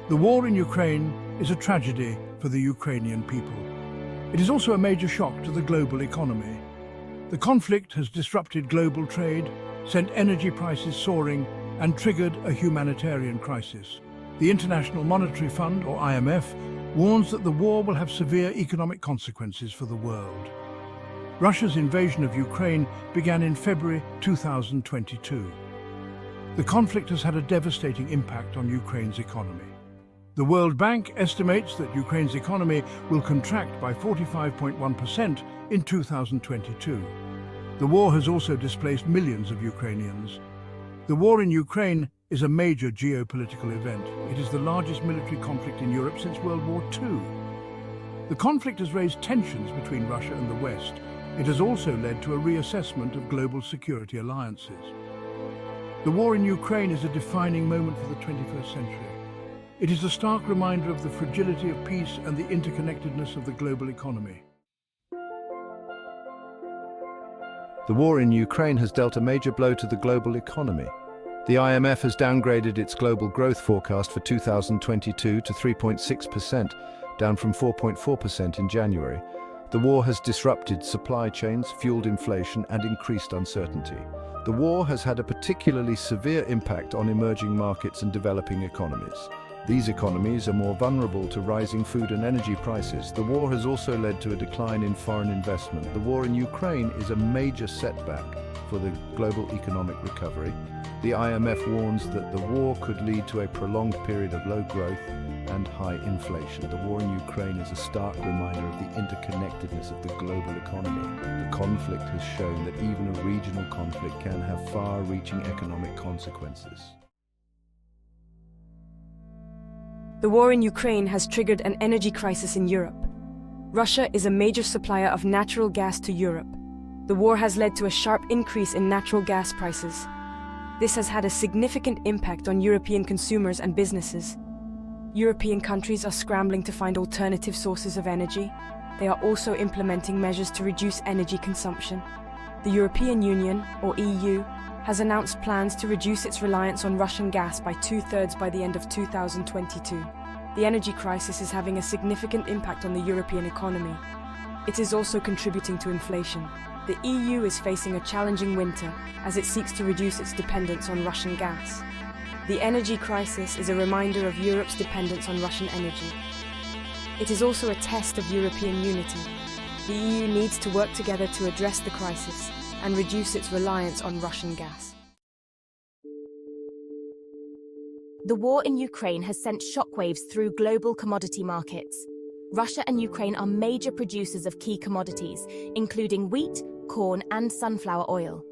The war in Ukraine is a tragedy for the Ukrainian people. It is also a major shock to the global economy. The conflict has disrupted global trade, sent energy prices soaring, and triggered a humanitarian crisis. The International Monetary Fund, or IMF, warns that the war will have severe economic consequences for the world. Russia's invasion of Ukraine began in February 2022. The conflict has had a devastating impact on Ukraine's economy. The World Bank estimates that Ukraine's economy will contract by 45.1% in 2022. The war has also displaced millions of Ukrainians. The war in Ukraine is a major geopolitical event. It is the largest military conflict in Europe since World War II. The conflict has raised tensions between Russia and the West. It has also led to a reassessment of global security alliances. The war in Ukraine is a defining moment for the 21st century. It is a stark reminder of the fragility of peace and the interconnectedness of the global economy. The war in Ukraine has dealt a major blow to the global economy. The IMF has downgraded its global growth forecast for 2022 to 3.6%, down from 4.4% in January. The war has disrupted supply chains, fueled inflation, and increased uncertainty. The war has had a particularly severe impact on emerging markets and developing economies. These economies are more vulnerable to rising food and energy prices. The war has also led to a decline in foreign investment. The war in Ukraine is a major setback for the global economic recovery. The IMF warns that the war could lead to a prolonged period of low growth and high inflation. The war in Ukraine is a stark reminder of the interconnectedness of the global economy. The conflict has shown that even a regional conflict can have far-reaching economic consequences. The war in Ukraine has triggered an energy crisis in Europe. Russia is a major supplier of natural gas to Europe. The war has led to a sharp increase in natural gas prices. This has had a significant impact on European consumers and businesses. European countries are scrambling to find alternative sources of energy. They are also implementing measures to reduce energy consumption. The European Union, or EU, has announced plans to reduce its reliance on Russian gas by 2/3 by the end of 2022. The energy crisis is having a significant impact on the European economy. It is also contributing to inflation. The EU is facing a challenging winter as it seeks to reduce its dependence on Russian gas. The energy crisis is a reminder of Europe's dependence on Russian energy. It is also a test of European unity. The EU needs to work together to address the crisis and reduce its reliance on Russian gas. The war in Ukraine has sent shockwaves through global commodity markets. Russia and Ukraine are major producers of key commodities, including wheat, corn, and sunflower oil.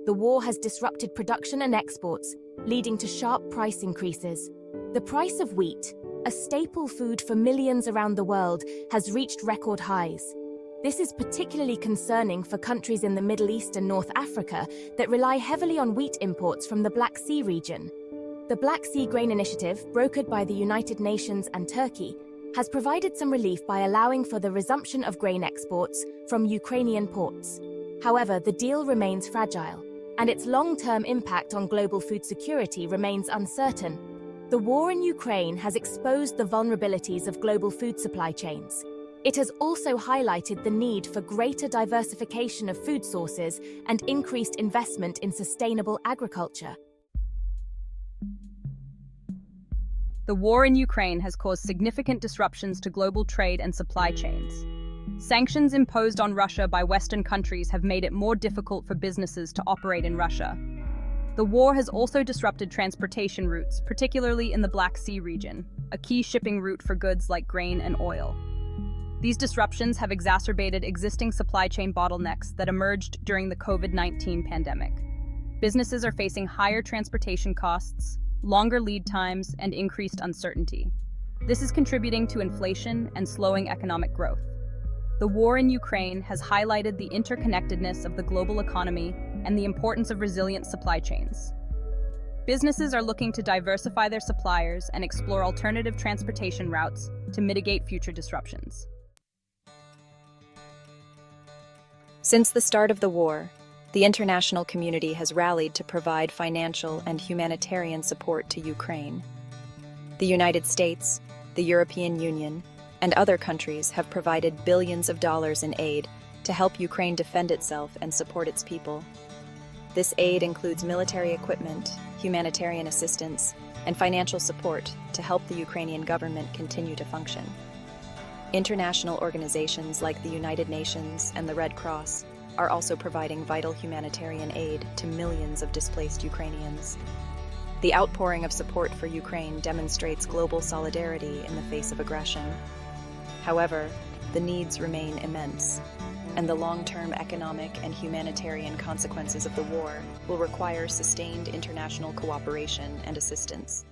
The war has disrupted production and exports, leading to sharp price increases. The price of wheat, a staple food for millions around the world, has reached record highs. This is particularly concerning for countries in the Middle East and North Africa that rely heavily on wheat imports from the Black Sea region. The Black Sea Grain Initiative, brokered by the United Nations and Turkey, has provided some relief by allowing for the resumption of grain exports from Ukrainian ports. However, the deal remains fragile, and its long-term impact on global food security remains uncertain. The war in Ukraine has exposed the vulnerabilities of global food supply chains. It has also highlighted the need for greater diversification of food sources and increased investment in sustainable agriculture. The war in Ukraine has caused significant disruptions to global trade and supply chains. Sanctions imposed on Russia by Western countries have made it more difficult for businesses to operate in Russia. The war has also disrupted transportation routes, particularly in the Black Sea region, a key shipping route for goods like grain and oil. These disruptions have exacerbated existing supply chain bottlenecks that emerged during the COVID-19 pandemic. Businesses are facing higher transportation costs, longer lead times, and increased uncertainty. This is contributing to inflation and slowing economic growth. The war in Ukraine has highlighted the interconnectedness of the global economy and the importance of resilient supply chains. Businesses are looking to diversify their suppliers and explore alternative transportation routes to mitigate future disruptions. Since the start of the war, the international community has rallied to provide financial and humanitarian support to Ukraine. The United States, the European Union, and other countries have provided billions of dollars in aid to help Ukraine defend itself and support its people. This aid includes military equipment, humanitarian assistance, and financial support to help the Ukrainian government continue to function. International organizations like the United Nations and the Red Cross are also providing vital humanitarian aid to millions of displaced Ukrainians. The outpouring of support for Ukraine demonstrates global solidarity in the face of aggression. However, the needs remain immense, and the long-term economic and humanitarian consequences of the war will require sustained international cooperation and assistance.